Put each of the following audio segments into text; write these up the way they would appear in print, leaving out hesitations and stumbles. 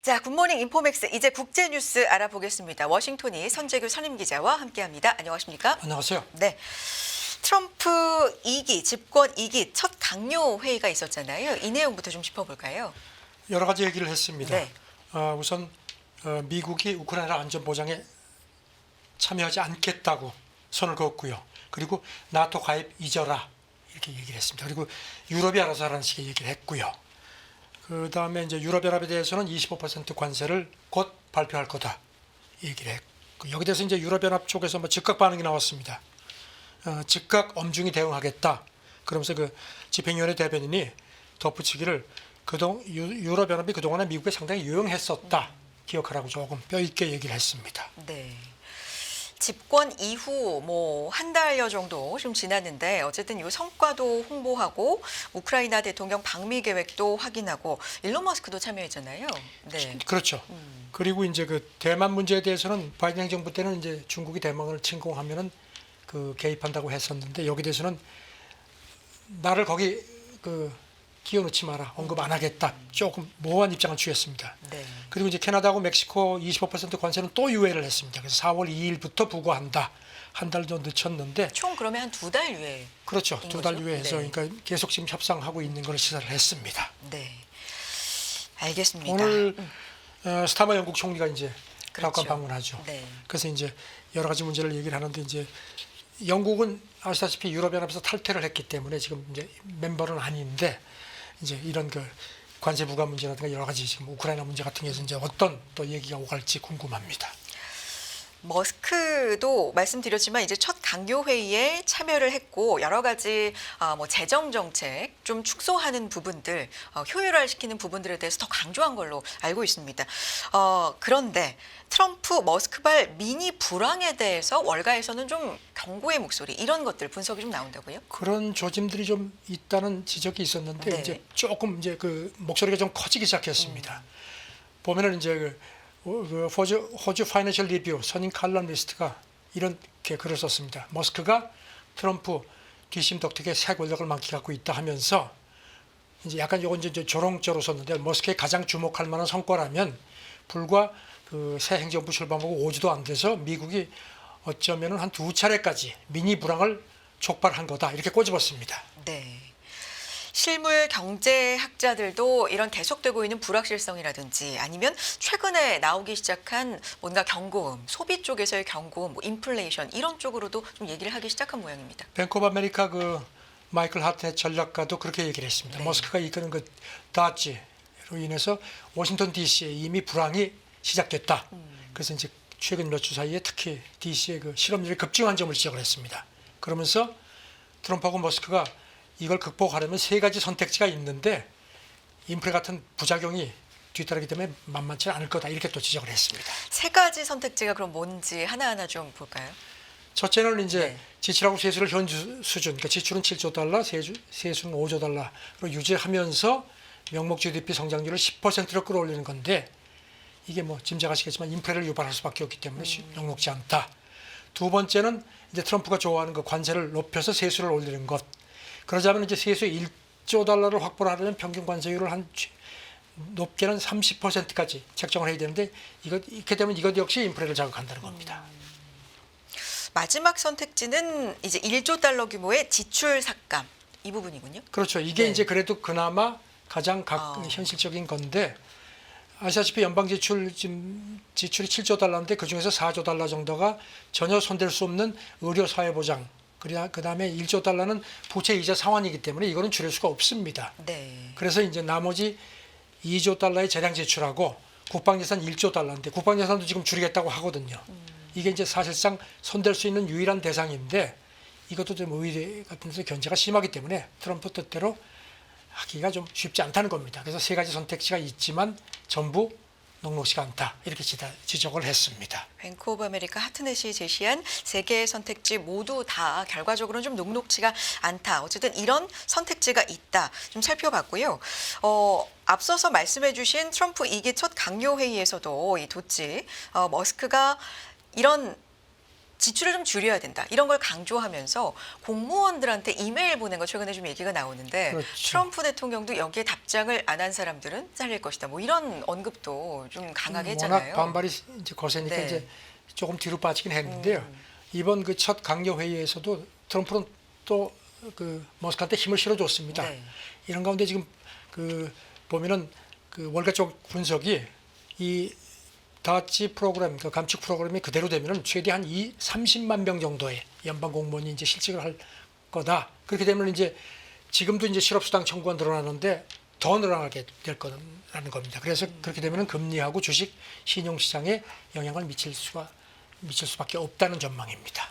자, 굿모닝 인포맥스 이제 국제 뉴스 알아보겠습니다. 워싱턴이 선재규 선임기자와 함께합니다. 안녕하십니까? 안녕하세요. 네, 트럼프 2기 집권 2기 첫 강요 회의가 있었잖아요. 이 내용부터 좀 짚어볼까요? 여러 가지 얘기를 했습니다. 네. 우선 미국이 우크라이나 안전 보장에 참여하지 않겠다고 선을 그었고요. 그리고 나토 가입 잊어라 이렇게 얘기를 했습니다. 그리고 유럽이 알아서 하라는 식의 얘기를 했고요. 그 다음에 이제 유럽연합에 대해서는 25% 관세를 곧 발표할 거다 얘기를 했고, 여기 대해서 이제 유럽연합 쪽에서 뭐 즉각 반응이 나왔습니다. 즉각 엄중히 대응하겠다. 그러면서 그 집행위원회 대변인이 덧붙이기를 유럽연합이 그동안에 미국에 상당히 유용했었다 기억하라고 조금 뼈 있게 얘기를 했습니다. 네. 집권 이후 뭐 한 달여 정도 좀 지났는데 어쨌든 이 성과도 홍보하고 우크라이나 대통령 방미 계획도 확인하고 일론 머스크도 참여했잖아요. 네. 그렇죠. 그리고 이제 그 대만 문제에 대해서는 바이든 행정부 때는 이제 중국이 대만을 침공하면은 그 개입한다고 했었는데, 여기 대해서는 나를 거기 그 끼워넣지 마라, 언급 안 하겠다, 조금 모호한 입장을 취했습니다. 네. 그리고 이제 캐나다하고 멕시코 25% 관세는 또 유예를 했습니다. 그래서 4월 2일부터 부과한다. 한 달 정도 늦췄는데, 총 그러면 한 두 달 유예. 그렇죠. 두 달 거죠? 유예해서 네. 그러니까 계속 지금 협상하고 있는 걸 시사를 했습니다. 네. 알겠습니다. 오늘 스타머 영국 총리가 이제 그렇죠. 백악관 방문하죠. 네. 그래서 이제 여러 가지 문제를 얘기를 하는데, 이제 영국은 아시다시피 유럽연합에서 탈퇴를 했기 때문에 지금 이제 멤버는 아닌데, 이제 이런 그 관세 부과 문제라든가 여러 가지 지금 우크라이나 문제 같은 게서 이제 어떤 또 얘기가 오갈지 궁금합니다. 머스크도 말씀드렸지만 이제 첫 강요 회의에 참여를 했고 여러 가지 뭐 재정 정책 좀 축소하는 부분들, 효율화시키는 부분들에 대해서 더 강조한 걸로 알고 있습니다. 그런데 트럼프 머스크발 미니 불황에 대해서 월가에서는 좀 경고의 목소리, 이런 것들 분석이 좀 나온다고요? 그런 조짐들이 좀 있다는 지적이 있었는데, 네. 이제 조금 이제 그 목소리가 좀 커지기 시작했습니다. 보면은 이제 그 호주 파이낸셜 리뷰 선임 칼럼니스트가 이렇게 글을 썼습니다. 머스크가 트럼프 뒷심 덕택에 새 권력을 만끽하고 있다 하면서, 이제 약간 요건 이제 조롱조로 썼는데, 머스크의 가장 주목할 만한 성과라면 불과 그 새 행정부 출범하고 5주도 안 돼서 미국이 어쩌면은 한 두 차례까지 미니 불황을 촉발한 거다, 이렇게 꼬집었습니다. 네. 실물 경제학자들도 이런 계속되고 있는 불확실성이라든지 아니면 최근에 나오기 시작한 뭔가 경고음, 소비 쪽에서의 경고음, 뭐 인플레이션 이런 쪽으로도 좀 얘기를 하기 시작한 모양입니다. 뱅크 오브 아메리카 그 마이클 하트넷 전략가도 그렇게 얘기를 했습니다. 네. 머스크가 이끄는 그 다지로 인해서 워싱턴 DC에 이미 불황이 시작됐다. 그래서 이제 최근 몇 주 사이에 특히 DC의 그 실업률이 급증한 점을 지적을 했습니다. 그러면서 트럼프하고 머스크가 이걸 극복하려면 세 가지 선택지가 있는데 인플레 같은 부작용이 뒤따르기 때문에 만만치 않을 거다, 이렇게 또 지적을 했습니다. 세 가지 선택지가 그럼 뭔지 하나하나 좀 볼까요? 첫째는 이제 네. 지출하고 세수를 현 수준, 그러니까 지출은 7조 달러, 세수는 5조 달러로 유지하면서 명목 GDP 성장률을 10%로 끌어올리는 건데, 이게 뭐 짐작하시겠지만 인플레를 유발할 수밖에 없기 때문에 녹록지 않다. 두 번째는 이제 트럼프가 좋아하는 그 관세를 높여서 세수를 올리는 것. 그러자면 이제 세수 1조 달러를 확보를 하려면 평균 관세율을 한 높게는 30%까지 책정을 해야 되는데, 이렇게 되면 이것 역시 인플레를 자극한다는 겁니다. 마지막 선택지는 이제 1조 달러 규모의 지출 삭감, 이 부분이군요. 그렇죠. 이게 네. 이제 그래도 그나마 가장 현실적인 건데, 아시다시피 연방 지출이 7조 달러인데 그중에서 4조 달러 정도가 전혀 손댈 수 없는 의료 사회보장, 그다음에 1조 달러는 부채 이자 상환이기 때문에 이거는 줄일 수가 없습니다. 네. 그래서 이제 나머지 2조 달러의 재량 지출하고 국방예산 1조 달러인데, 국방예산도 지금 줄이겠다고 하거든요. 이게 이제 사실상 손댈 수 있는 유일한 대상인데, 이것도 좀 의회 같은 데서 견제가 심하기 때문에 트럼프 뜻대로 하기가 좀 쉽지 않다는 겁니다. 그래서 세 가지 선택지가 있지만 전부 녹록지가 않다, 이렇게 지적을 했습니다. 뱅크 오브 아메리카 하트넷이 제시한 세 개의 선택지 모두 다 결과적으로는 좀 녹록지가 않다. 어쨌든 이런 선택지가 있다. 좀 살펴봤고요. 앞서서 말씀해 주신 트럼프 2기 첫 강요 회의에서도 이 도치 머스크가 이런 지출을 좀 줄여야 된다. 이런 걸 강조하면서 공무원들한테 이메일 보낸 거 최근에 좀 얘기가 나오는데 그렇죠. 트럼프 대통령도 여기에 답장을 안 한 사람들은 잘릴 것이다. 뭐 이런 언급도 좀 강하게 했잖아요. 워낙 반발이 이제 거세니까 네. 이제 조금 뒤로 빠지긴 했는데요. 이번 그 첫 강요 회의에서도 트럼프는 또 그 머스크한테 힘을 실어줬습니다. 네. 이런 가운데 지금 그 보면은 그 월가 쪽 분석이 이 다치 프로그램, 그 감축 프로그램이 그대로 되면은 최대 한 30만 명 정도의 연방 공무원이 이제 실직을 할 거다. 그렇게 되면 이제 지금도 이제 실업수당 청구가 늘어나는데 더 늘어나게 될 거라는 겁니다. 그래서 그렇게 되면은 금리하고 주식, 신용시장에 영향을 미칠 수밖에 없다는 전망입니다.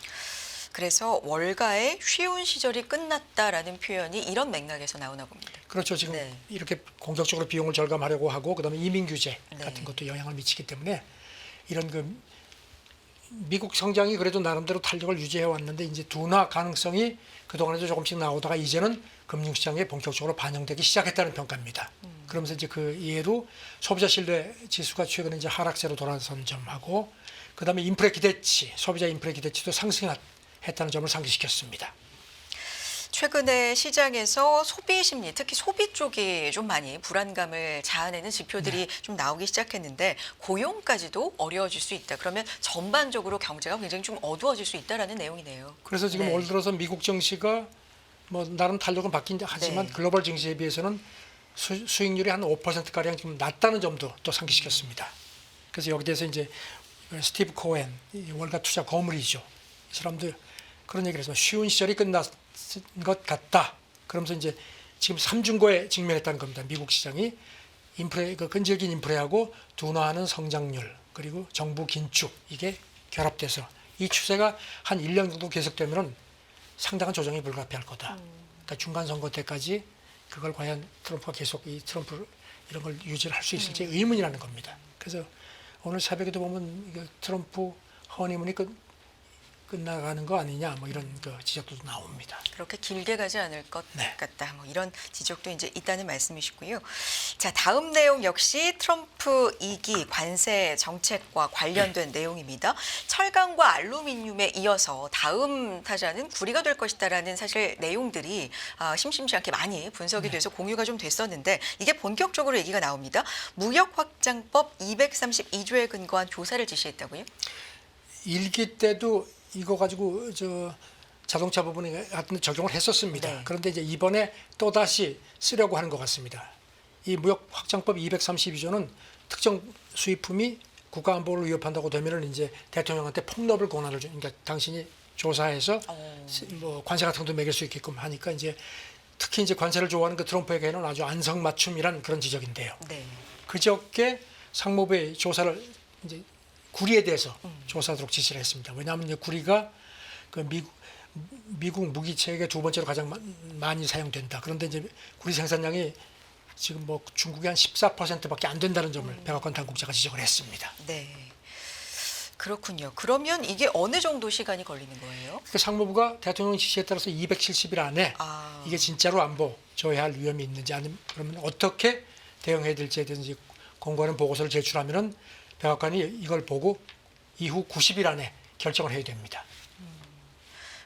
그래서 월가의 쉬운 시절이 끝났다라는 표현이 이런 맥락에서 나오나 봅니다. 그렇죠. 지금 네. 이렇게 공격적으로 비용을 절감하려고 하고 그다음에 이민 규제 네. 같은 것도 영향을 미치기 때문에 이런 그 미국 성장이 그래도 나름대로 탄력을 유지해 왔는데 이제 둔화 가능성이 그동안에도 조금씩 나오다가 이제는 금융시장에 본격적으로 반영되기 시작했다는 평가입니다. 그러면서 이제 그 예로 소비자 신뢰 지수가 최근에 이제 하락세로 돌아선 점하고 그다음에 인플레 기대치, 소비자 인플레 기대치도 상승했다는 점을 상기시켰습니다. 최근에 시장에서 소비 심리, 특히 소비 쪽이 좀 많이 불안감을 자아내는 지표들이 좀 나오기 시작했는데 고용까지도 어려워질 수 있다. 그러면 전반적으로 경제가 굉장히 좀 어두워질 수 있다라는 내용이네요. 그래서 지금 네. 올 들어서 미국 증시가 뭐 나름 탄력은 받긴 하지만 네. 글로벌 증시에 비해서는 수익률이 한 5%가량 좀 낮다는 점도 또 상기시켰습니다. 그래서 여기 대해서 이제 스티브 코엔, 이 월가 투자 거물이죠. 이 사람들 그런 얘기를 해서 쉬운 시절이 끝난 것 같다. 그러면서 이제 지금 삼중고에 직면했다는 겁니다. 미국 시장이 인플레, 그 끈질긴 인플레하고 둔화하는 성장률 그리고 정부 긴축 이게 결합돼서 이 추세가 한 1년 정도 계속되면은 상당한 조정이 불가피할 거다. 그러니까 중간 선거 때까지 그걸 과연 트럼프가 계속 이 트럼프 이런 걸 유지를 할 수 있을지 의문이라는 겁니다. 그래서 오늘 새벽에도 보면 이게 트럼프 허니문이 끝나가는 거 아니냐 뭐 이런 그 지적도 나옵니다. 그렇게 길게 가지 않을 것 네. 같다. 뭐 이런 지적도 이제 있다는 말씀이시고요. 자, 다음 내용 역시 트럼프 2기 관세 정책과 관련된 내용입니다. 철강과 알루미늄에 이어서 다음 타자는 구리가 될 것이다라는 사실 내용들이 심심치 않게 많이 분석이 돼서 공유가 좀 됐었는데 이게 본격적으로 얘기가 나옵니다. 무역확장법 232조에 근거한 조사를 지시했다고요? 1기 때도 이거 가지고 저 자동차 부분에 하여튼 적용을 했었습니다. 네. 그런데 이제 이번에 또 다시 쓰려고 하는 것 같습니다. 이 무역 확장법 232조는 특정 수입품이 국가 안보를 위협한다고 되면은 이제 대통령한테 폭넓은 권한을 주. 그러니까 당신이 조사해서 뭐 관세 같은 것도 매길 수 있게끔 하니까 이제 특히 이제 관세를 좋아하는 그 트럼프에게는 아주 안성맞춤이란 그런 지적인데요. 네. 그저께 상무부의 조사를 이제 구리에 대해서 조사하도록 지시를 했습니다. 왜냐하면 이제 구리가 그 미국 무기 체계 두 번째로 가장 많이 사용된다. 그런데 이제 구리 생산량이 지금 뭐 중국의 한 14%밖에 안 된다는 점을 백악관 당국자가 지적을 했습니다. 네. 그렇군요. 그러면 이게 어느 정도 시간이 걸리는 거예요? 그 상무부가 대통령 지시에 따라서 270일 안에 이게 진짜로 안보 저해할 위험이 있는지 아니면 그러면 어떻게 대응해야 될지에 대해서 이제 공고하는 보고서를 제출하면은 백악관이 이걸 보고 이후 90일 안에 결정을 해야 됩니다.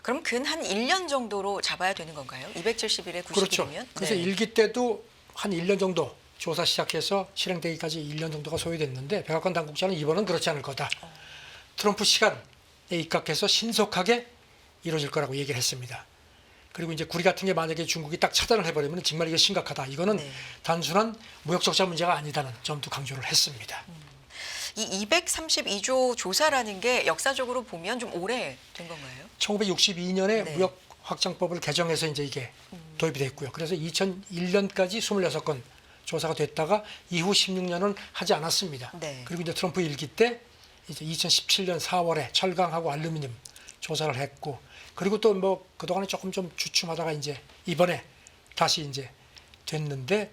그럼 근 한 1년 정도로 잡아야 되는 건가요? 270일에 90일이면? 그렇죠. 그래서 네. 1기 때도 한 1년 정도 조사 시작해서 실행되기까지 1년 정도가 소요됐는데 백악관 당국자는 이번은 그렇지 않을 거다. 트럼프 시간에 입각해서 신속하게 이루어질 거라고 얘기를 했습니다. 그리고 이제 구리 같은 게 만약에 중국이 딱 차단을 해버리면 정말 이게 심각하다. 이거는 네. 단순한 무역 적자 문제가 아니다는 점도 강조를 했습니다. 이 232조 조사라는 게 역사적으로 보면 좀 오래 된 건가요? 1962년에 네. 무역 확장법을 개정해서 이제 이게 도입이 됐고요. 그래서 2001년까지 26건 조사가 됐다가 이후 16년은 하지 않았습니다. 네. 그리고 이제 트럼프 일기 때 이제 2017년 4월에 철강하고 알루미늄 조사를 했고 그리고 또 뭐 그동안에 조금 좀 주춤하다가 이제 이번에 다시 이제 됐는데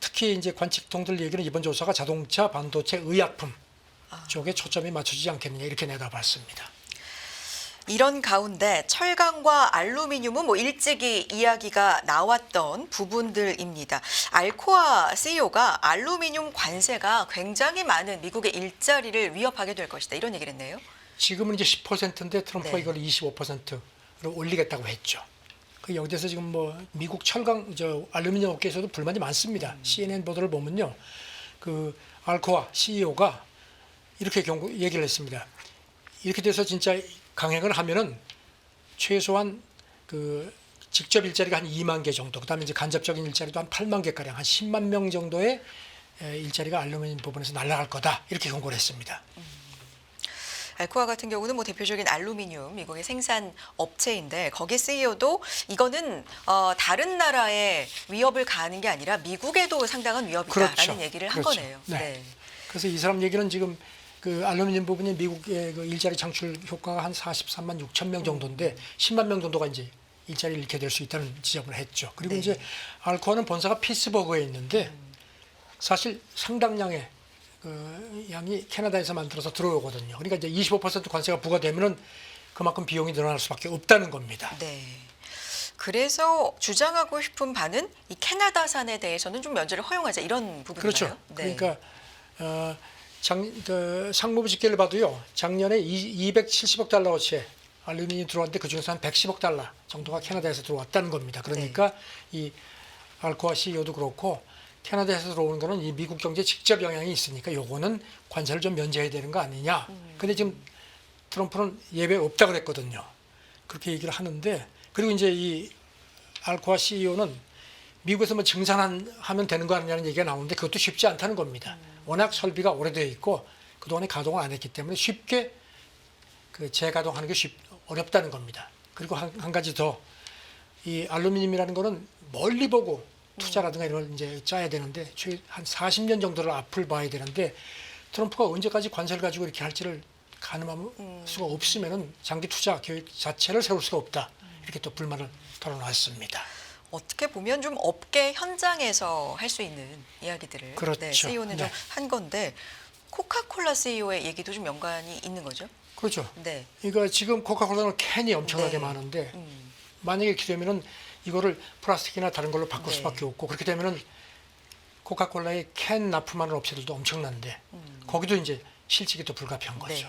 특히 이제 관측통들 얘기는 이번 조사가 자동차, 반도체, 의약품 쪽에 초점이 맞춰지지 않겠느냐 이렇게 내다봤습니다. 이런 가운데 철강과 알루미늄은 뭐 일찍이 이야기가 나왔던 부분들입니다. 알코아 CEO가 알루미늄 관세가 굉장히 많은 미국의 일자리를 위협하게 될 것이다. 이런 얘기를 했네요. 지금은 이제 10%인데 트럼프가 네. 이걸 25%로 올리겠다고 했죠. 그 여기서 지금 뭐 미국 철강 알루미늄 업계에서도 불만이 많습니다. CNN 보도를 보면요, 그 알코아 CEO가 이렇게 얘기를 했습니다. 이렇게 돼서 진짜 강행을 하면은 최소한 그 직접 일자리가 한 2만 개 정도, 그다음에 이제 간접적인 일자리도 한 8만 개 가량, 한 10만 명 정도의 일자리가 알루미늄 부분에서 날아갈 거다, 이렇게 경고를 했습니다. 알코아 같은 경우는 뭐 대표적인 알루미늄 미국의 생산 업체인데 거기 CEO도 이거는 다른 나라에 위협을 가하는 게 아니라 미국에도 상당한 위협이다라는 그렇죠. 얘기를 한 그렇죠. 거네요. 네. 그래서 이 사람 얘기는 지금 그 알루미늄 부분이 미국의 그 일자리 창출 효과가 한 43만 6천 명 정도인데 10만 명 정도가 이제 일자리를 잃게 될 수 있다는 지적을 했죠. 그리고 네. 이제 알코아는 본사가 피츠버그에 있는데 사실 상당량의 그 양이 캐나다에서 만들어서 들어오거든요. 그러니까 이제 25% 관세가 부과되면은 그만큼 비용이 늘어날 수밖에 없다는 겁니다. 네. 그래서 주장하고 싶은 바는 이 캐나다산에 대해서는 좀 면제를 허용하자 이런 부분인가요? 그렇죠. 네. 그러니까 상무부 집계를 봐도요, 작년에 270억 달러어치의 알루미늄이 들어왔는데 그 중에서 한 110억 달러 정도가 캐나다에서 들어왔다는 겁니다. 그러니까 이 알코아 CEO도 그렇고 캐나다에서 들어오는 거는 이 미국 경제에 직접 영향이 있으니까 요거는 관세를 좀 면제해야 되는 거 아니냐. 근데 지금 트럼프는 예외 없다 그랬거든요. 그렇게 얘기를 하는데, 그리고 이제 이 알코아 CEO는 미국에서 뭐 증산하면 되는 거 아니냐는 얘기가 나오는데 그것도 쉽지 않다는 겁니다. 워낙 설비가 오래되어 있고 그동안에 가동을 안 했기 때문에 쉽게 그 재가동하는 게 어렵다는 겁니다. 그리고 한 가지 더, 이 알루미늄이라는 거는 멀리 보고 투자라든가 이런 걸 이제 짜야 되는데 한 40년 정도를 앞을 봐야 되는데 트럼프가 언제까지 관세를 가지고 이렇게 할지를 가늠할 수가 없으면은 장기 투자 계획 자체를 세울 수가 없다. 이렇게 또 불만을 털어놨습니다. 어떻게 보면 좀 업계 현장에서 할 수 있는 이야기들을 그렇죠. 네, CEO는 네. 좀 한 건데 코카콜라 CEO의 얘기도 좀 연관이 있는 거죠? 그렇죠. 네. 그러니까 지금 코카콜라는 캔이 엄청나게 네. 많은데 만약에 이렇게 되면은 이거를 플라스틱이나 다른 걸로 바꿀 네. 수밖에 없고, 그렇게 되면은 코카콜라의 캔 납품하는 업체들도 엄청난데 거기도 이제 실직이 또 불가피한 거죠. 네.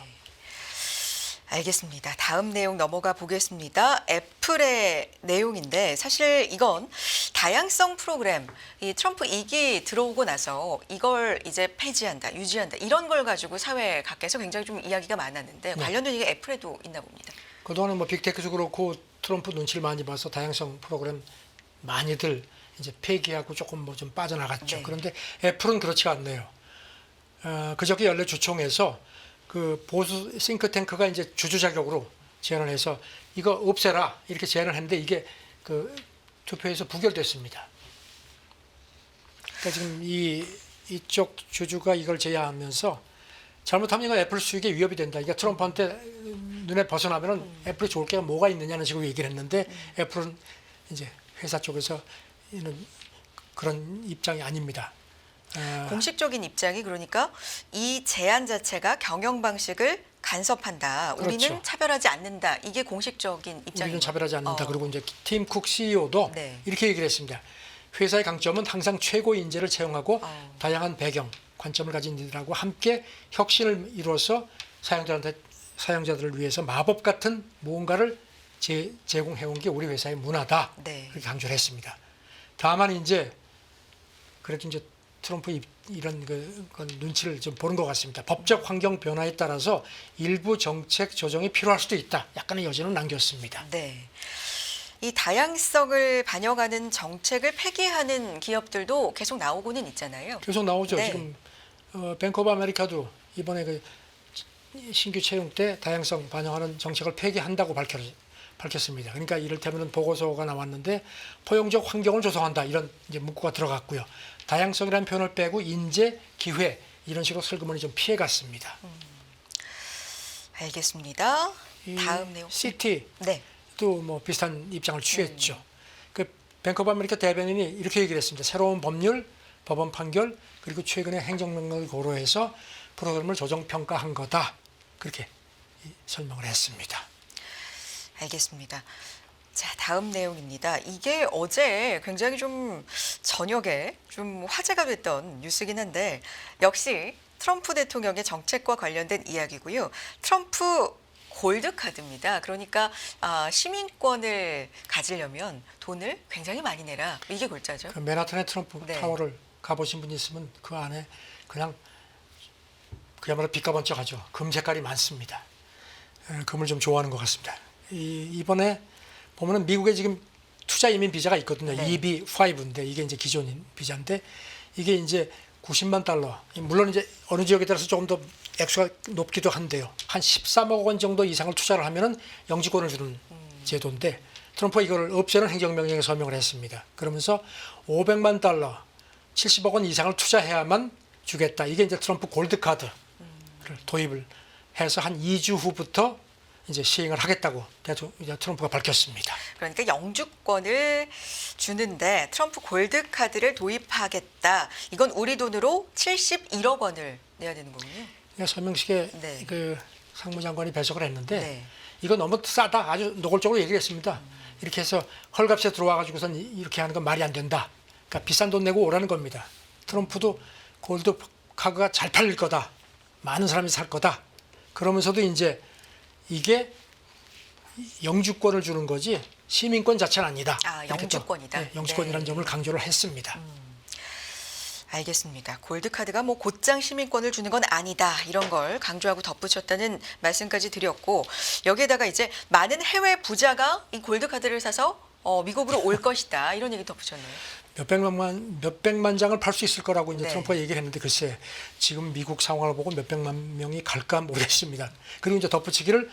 알겠습니다. 다음 내용 넘어가 보겠습니다. 애플의 내용인데 사실 이건 다양성 프로그램, 이 트럼프 2기 들어오고 나서 이걸 이제 폐지한다, 유지한다 이런 걸 가지고 사회 밖에서 굉장히 좀 이야기가 많았는데 관련된 얘기가 애플에도 있나 봅니다. 그동안은 뭐 빅테크도 그렇고 트럼프 눈치를 많이 봐서 다양성 프로그램 많이들 이제 폐기하고 조금 뭐 좀 빠져나갔죠. 네. 그런데 애플은 그렇지가 않네요. 그저께 열린 주총에서 그 보수 싱크탱크가 이제 주주자격으로 제안을 해서 이거 없애라 이렇게 제안을 했는데 이게 그 투표에서 부결됐습니다. 그러니까 지금 이쪽 주주가 이걸 제안하면서 잘못하면 이거 애플 수익에 위협이 된다. 그러니까 트럼프한테 눈에 벗어나면은 애플이 좋을 게 뭐가 있느냐는 식으로 얘기를 했는데 애플은 이제 회사 쪽에서 그런 입장이 아닙니다. 공식적인 입장이 그러니까 이 제안 자체가 경영 방식을 간섭한다. 우리는 그렇죠. 차별하지 않는다. 이게 공식적인 입장입니다. 우리는 차별하지 않는다. 그리고 이제 팀 쿡 CEO도 네. 이렇게 얘기를 했습니다. 회사의 강점은 항상 최고 인재를 채용하고 어. 다양한 배경, 관점을 가진 이들하고 함께 혁신을 이루어서 사용자들을 위해서 마법 같은 무언가를 제공해온 게 우리 회사의 문화다. 네. 그렇게 강조를 했습니다. 다만 이제 그래도 이제 트럼프 이런 건 눈치를 좀 보는 것 같습니다. 법적 환경 변화에 따라서 일부 정책 조정이 필요할 수도 있다. 약간의 여지는 남겼습니다. 네. 이 다양성을 반영하는 정책을 폐기하는 기업들도 계속 나오고는 있잖아요. 계속 나오죠. 네. 지금 뱅크 오브 아메리카도 이번에 그 신규 채용 때 다양성 반영하는 정책을 폐기한다고 밝혔습니다. 그러니까 이를테면 보고서가 나왔는데 포용적 환경을 조성한다 이런 이제 문구가 들어갔고요. 다양성이라는 표현을 빼고 인재, 기회 이런 식으로 슬그머니 좀 피해갔습니다. 알겠습니다. 다음 내용. 시티 네. 또 뭐 비슷한 입장을 취했죠. 그 뱅크 오브 아메리카 대변인이 이렇게 얘기를 했습니다. 새로운 법률, 법원 판결 그리고 최근의 행정명령을 고려해서 프로그램을 조정 평가한 거다. 그렇게 설명을 했습니다. 알겠습니다. 자, 다음 내용입니다. 이게 어제 굉장히 좀 저녁에 좀 화제가 됐던 뉴스긴 한데 역시 트럼프 대통령의 정책과 관련된 이야기고요. 트럼프 골드 카드입니다. 그러니까 시민권을 가지려면 돈을 굉장히 많이 내라. 이게 골자죠. 그 맨하탄의 트럼프 네. 타워를 가보신 분이 있으면 그 안에 그냥 그야말로 빛과 번쩍하죠. 금 색깔이 많습니다. 금을 좀 좋아하는 것 같습니다. 이번에 보면은 미국에 지금 투자 이민 비자가 있거든요. 네. EB5인데 이게 이제 기존 비자인데 이게 이제 90만 달러. 물론 이제 어느 지역에 따라서 조금 더 액수가 높기도 한데요. 한 13억 원 정도 이상을 투자를 하면은 영주권을 주는 제도인데 트럼프가 이걸 없애는 행정명령에 서명을 했습니다. 그러면서 500만 달러, 70억 원 이상을 투자해야만 주겠다. 이게 이제 트럼프 골드카드를 도입을 해서 한 2주 후부터 이제 시행을 하겠다고 이제 트럼프가 밝혔습니다. 그러니까 영주권을 주는데 트럼프 골드 카드를 도입하겠다. 이건 우리 돈으로 71억 원을 내야 되는 거군요. 서명식에 네. 그 상무장관이 배석을 했는데 네. 이거 너무 싸다. 아주 노골적으로 얘기를 했습니다. 이렇게 해서 헐값에 들어와 가지고선 이렇게 하는 건 말이 안 된다. 그러니까 비싼 돈 내고 오라는 겁니다. 트럼프도 골드 카드가 잘 팔릴 거다. 많은 사람이 살 거다. 그러면서도 이제 이게 영주권을 주는 거지 시민권 자체는 아니다. 이렇게 또, 영주권이다. 영주권이라는 네. 점을 강조를 했습니다. 알겠습니다. 골드카드가 뭐 곧장 시민권을 주는 건 아니다. 이런 걸 강조하고 덧붙였다는 말씀까지 드렸고 여기에다가 이제 많은 해외 부자가 이 골드카드를 사서 미국으로 올 것이다. 이런 얘기 덧붙였네요. 몇백만 장을 팔 수 있을 거라고 이제 네. 트럼프가 얘기를 했는데 글쎄 지금 미국 상황을 보고 몇백만 명이 갈까 모르겠습니다. 그리고 이제 덧붙이기를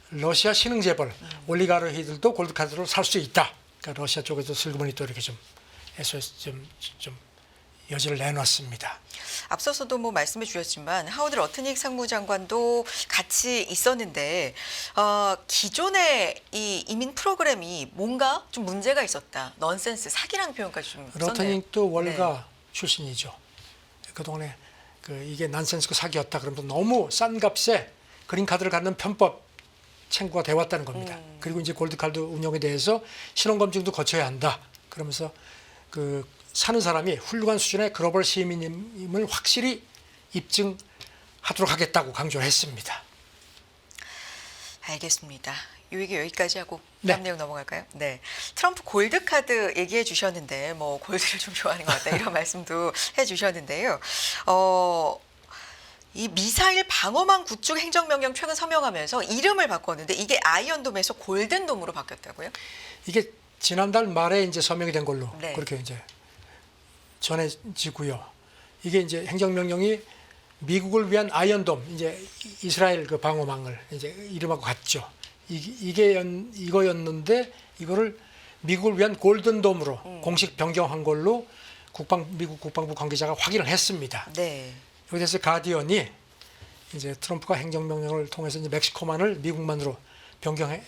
러시아 신흥 재벌 올리가르히들도 골드카드로 살 수 있다. 그러니까 러시아 쪽에서 슬그머니 또 이렇게 좀 SOS 좀 여지를 내놨습니다. 앞서서도 뭐 말씀해 주셨지만 하워드 러트닉 상무장관도 같이 있었는데 기존의 이 이민 프로그램이 뭔가 좀 문제가 있었다. 넌센스, 사기라는 표현까지 좀 썼네요. 러트닉도 월가 네. 출신이죠. 그동안에 이게 난센스고 사기였다. 그러면서 너무 싼 값에 그린카드를 갖는 편법 챙구가 되어왔다는 겁니다. 그리고 이제 골드카드 운영에 대해서 신원검증도 거쳐야 한다. 그러면서 사는 사람이 훌륭한 수준의 글로벌 시민임을 확실히 입증하도록 하겠다고 강조를 했습니다. 알겠습니다. 이 얘기 여기까지 하고 네. 다음 내용 넘어갈까요? 네. 트럼프 골드카드 얘기해 주셨는데 뭐 골드를 좀 좋아하는 것 같다 이런 말씀도 해 주셨는데요. 이 미사일 방어망 구축 행정명령 최근 서명하면서 이름을 바꿨는데 이게 아이언돔에서 골든돔으로 바뀌었다고요? 이게 지난달 말에 이제 서명이 된 걸로 네. 그렇게 이제 전해지고요. 이게 이제 행정명령이 미국을 위한 아이언돔, 이제 이스라엘 그 방어망을 이제 이름하고 같죠. 이거였는데 이거를 미국을 위한 골든돔으로 공식 변경한 걸로 미국 국방부 관계자가 확인을 했습니다. 네. 여기서 가디언이 이제 트럼프가 행정명령을 통해서 이제 멕시코만을 미국만으로 변경한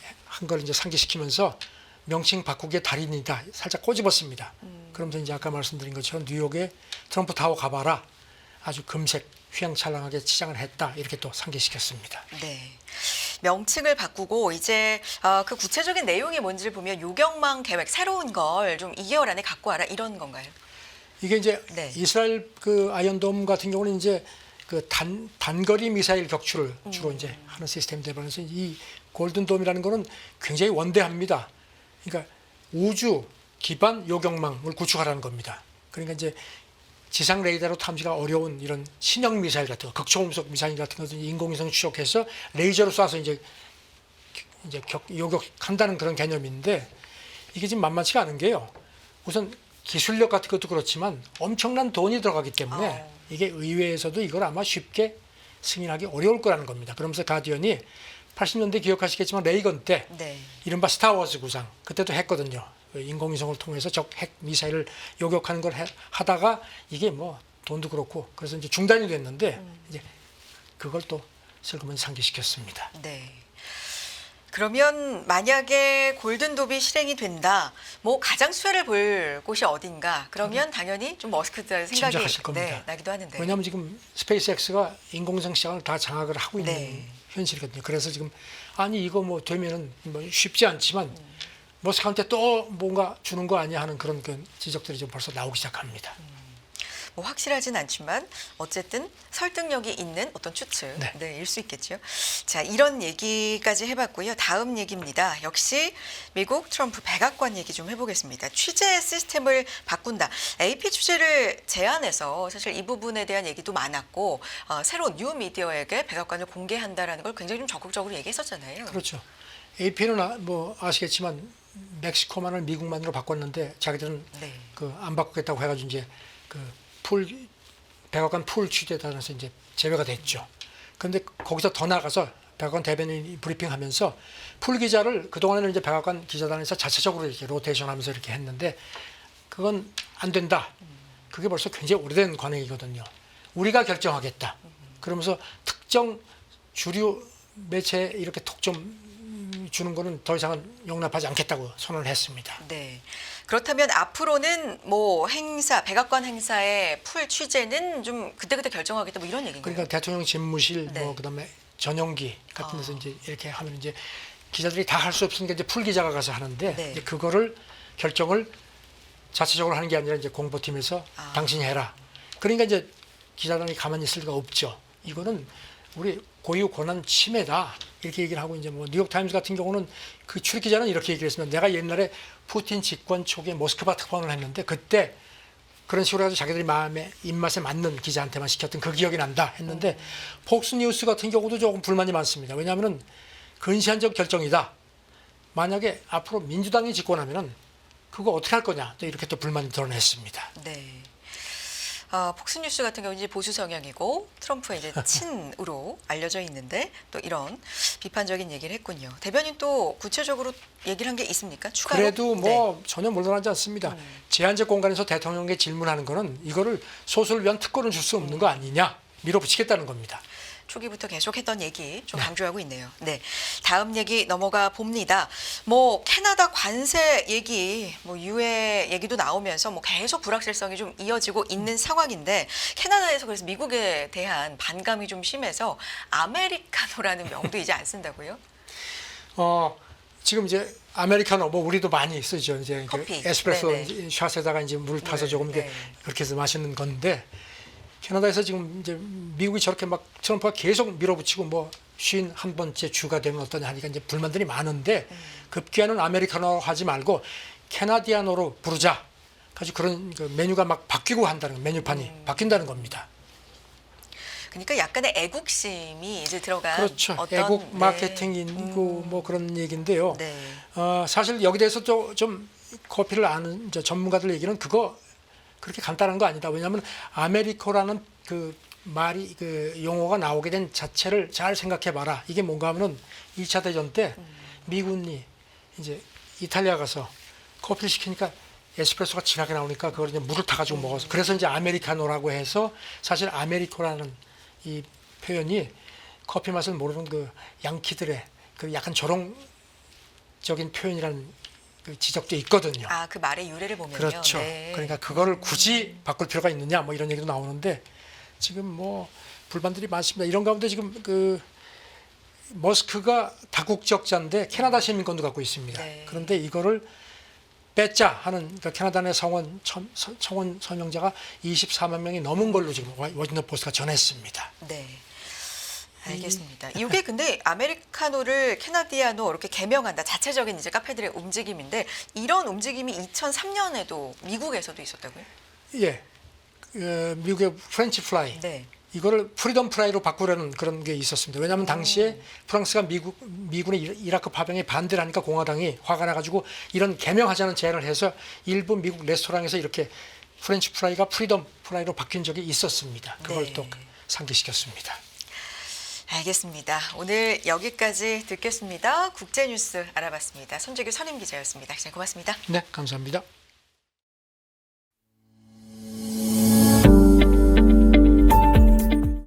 걸 이제 상기시키면서 명칭 바꾸기의 달인이다. 살짝 꼬집었습니다. 그러면서 이제 아까 말씀드린 것처럼 뉴욕에 트럼프 타워 가봐라. 아주 금색 휘황찬란하게 치장을 했다. 이렇게 또 상기시켰습니다. 네. 명칭을 바꾸고 이제 그 구체적인 내용이 뭔지를 보면 요격망 계획 새로운 걸 좀 2개월 안에 갖고 와라 이런 건가요? 이게 이제 네. 이스라엘 아이언돔 같은 경우는 이제 단거리 미사일 격추를 주로 이제 하는 시스템 대변에서 이 골든돔이라는 거는 굉장히 원대합니다. 그러니까 우주 기반 요격망을 구축하라는 겁니다. 그러니까 이제 지상 레이더로 탐지가 어려운 이런 신형 미사일 같은 거, 극초음속 미사일 같은 것을 인공위성 추적해서 레이저로 쏴서 이제 요격한다는 그런 개념인데 이게 지금 만만치가 않은 게요. 우선 기술력 같은 것도 그렇지만 엄청난 돈이 들어가기 때문에 이게 의회에서도 이걸 아마 쉽게 승인하기 어려울 거라는 겁니다. 그러면서 가디언이 80년대 기억하시겠지만 레이건 때 네. 이른바 스타워즈 구상 그때도 했거든요. 인공위성을 통해서 적 핵 미사일을 요격하는 걸 하다가 이게 뭐 돈도 그렇고 그래서 이제 중단이 됐는데 이제 그걸 또 슬그머니 상기시켰습니다. 네. 그러면 만약에 골든돔이 실행이 된다, 뭐 가장 수혜를 볼 곳이 어딘가? 그러면 당연히 좀 머스크다는 생각이 짐작하실 겁니다. 네, 나기도 하는데. 왜냐하면 지금 스페이스X가 인공위성 시장을 다 장악을 하고 있는 네. 현실이거든요. 그래서 지금 아니 이거 뭐 되면은 뭐 쉽지 않지만 머스크한테 또 뭔가 주는 거 아니야 하는 그런 지적들이 좀 벌써 나오기 시작합니다. 뭐 확실하진 않지만 어쨌든 설득력이 있는 어떤 추측 네. 네, 일 수 있겠죠. 자, 이런 얘기까지 해봤고요. 다음 얘기입니다. 역시 미국 트럼프 백악관 얘기 좀 해보겠습니다. 취재 시스템을 바꾼다. AP 취재를 제안해서 사실 이 부분에 대한 얘기도 많았고 새로운 뉴 미디어에게 백악관을 공개한다라는 걸 굉장히 좀 적극적으로 얘기했었잖아요. 그렇죠. AP는 뭐 아시겠지만 멕시코만을 미국만으로 바꿨는데 자기들은 네. 그 안 바꾸겠다고 해가지고 이제 그 백악관 풀 취재단에서 이제 제외가 됐죠. 그런데 거기서 더 나가서 백악관 대변인이 브리핑하면서 풀 기자를 그 동안에는 이제 백악관 기자단에서 자체적으로 이렇게 로테이션하면서 이렇게 했는데 그건 안 된다. 그게 벌써 굉장히 오래된 관행이거든요. 우리가 결정하겠다. 그러면서 특정 주류 매체 이렇게 톡 좀 주는 거는 더 이상은 용납하지 않겠다고 선언을 했습니다. 네. 그렇다면 앞으로는 뭐 행사, 백악관 행사의 풀 취재는 좀 그때그때 결정하겠다 뭐 이런 얘기인가요? 그러니까 대통령 집무실 네. 뭐 그다음에 전용기 같은 데서 이제 이렇게 하면 이제 기자들이 다 할 수 없으니까 이제 풀 기자가 가서 하는데 네. 이제 그거를 결정을 자체적으로 하는 게 아니라 이제 공보팀에서 당신이 해라. 그러니까 이제 기자단이 가만히 있을 리가 없죠. 이거는 우리 고유 권한 침해다. 이렇게 얘기를 하고 이제 뭐 뉴욕타임즈 같은 경우는 그 출입 기자는 이렇게 얘기를 했습니다. 내가 옛날에 푸틴 집권 초기에 모스크바 특파원을 했는데 그때 그런 식으로 해서 자기들이 마음에 입맛에 맞는 기자한테만 시켰던 그 기억이 난다 했는데 폭스뉴스 같은 경우도 조금 불만이 많습니다. 왜냐하면 근시안적 결정이다. 만약에 앞으로 민주당이 집권하면은 그거 어떻게 할 거냐 또 이렇게 또 불만을 드러냈습니다. 네. 폭스뉴스 같은 경우 이제 보수 성향이고 트럼프의 이제 친으로 알려져 있는데 또 이런 비판적인 얘기를 했군요. 대변인 또 구체적으로 얘기를 한 게 있습니까? 추가로? 그래도 뭐 전혀 물러나지 않습니다. 제한적 공간에서 대통령에게 질문하는 거는 이거를 소수를 위한 특권을 줄 수 없는 거 아니냐 밀어붙이겠다는 겁니다. 초기부터 계속했던 얘기 좀 네. 강조하고 있네요. 네, 다음 얘기 넘어가 봅니다. 뭐 캐나다 관세 얘기, 뭐 유해 얘기도 나오면서 뭐 계속 불확실성이 좀 이어지고 있는 상황인데 캐나다에서 그래서 미국에 대한 반감이 좀 심해서 아메리카노라는 명도 이제 안 쓴다고요? 지금 이제 아메리카노 뭐 우리도 많이 쓰죠. 이제 커피. 그 에스프레소 네네. 샷에다가 이제 물을 타서 조금 이렇게 네. 그렇게 해서 마시는 건데 캐나다에서 지금 이제 미국이 저렇게 막 트럼프가 계속 밀어붙이고 뭐 51번째 주가 되면 어떠냐 하니까 이제 불만들이 많은데 급기야는 아메리카노 하지 말고 캐나디아노로 부르자. 가지고 그런 그 메뉴가 막 바뀌고 한다는 거, 메뉴판이 바뀐다는 겁니다. 그러니까 약간의 애국심이 이제 들어간 그렇죠. 어떤 애국 마케팅이고 뭐 그런 얘기인데요. 네. 사실 여기 대해서 좀 커피를 아는 이제 전문가들 얘기는 그거 그렇게 간단한 거 아니다. 왜냐하면 아메리코라는 그 말이 그 용어가 나오게 된 자체를 잘 생각해봐라. 이게 뭔가 하면은 2차 대전 때 미군이 이제 이탈리아 가서 커피를 시키니까 에스프레소가 진하게 나오니까 그걸 이제 물을 타가지고 먹어서 그래서 이제 아메리카노라고 해서 사실 아메리코라는 이 표현이 커피 맛을 모르는 그 양키들의 그 약간 조롱적인 표현이라는 그 지적도 있거든요. 그 말의 유래를 보면요. 그렇죠. 네. 그러니까 그거를 굳이 바꿀 필요가 있느냐 뭐 이런 얘기도 나오는데 지금 뭐 불만들이 많습니다. 이런 가운데 지금 그 머스크가 다국적자인데 캐나다 시민권도 갖고 있습니다. 네. 그런데 이거를 뺏자 하는 그러니까 캐나다 내 청원 서명자가 24만 명이 넘은 걸로 지금 워싱턴 포스트가 전했습니다. 네. 알겠습니다. 이게 근데 아메리카노를 캐나디아노 이렇게 개명한다. 자체적인 이제 카페들의 움직임인데 이런 움직임이 2003년에도 미국에서도 있었다고요? 예, 미국의 프렌치 프라이 네. 이거를 프리덤 프라이로 바꾸려는 그런 게 있었습니다. 왜냐하면 당시에 프랑스가 미군의 이라크 파병에 반대를 하니까 공화당이 화가 나가지고 이런 개명하자는 제안을 해서 일부 미국 레스토랑에서 이렇게 프렌치 프라이가 프리덤 프라이로 바뀐 적이 있었습니다. 그걸 네. 또 상기시켰습니다. 알겠습니다. 오늘 여기까지 듣겠습니다. 국제뉴스 알아봤습니다. 손재규 선임 기자였습니다. 기자님 고맙습니다. 네, 감사합니다.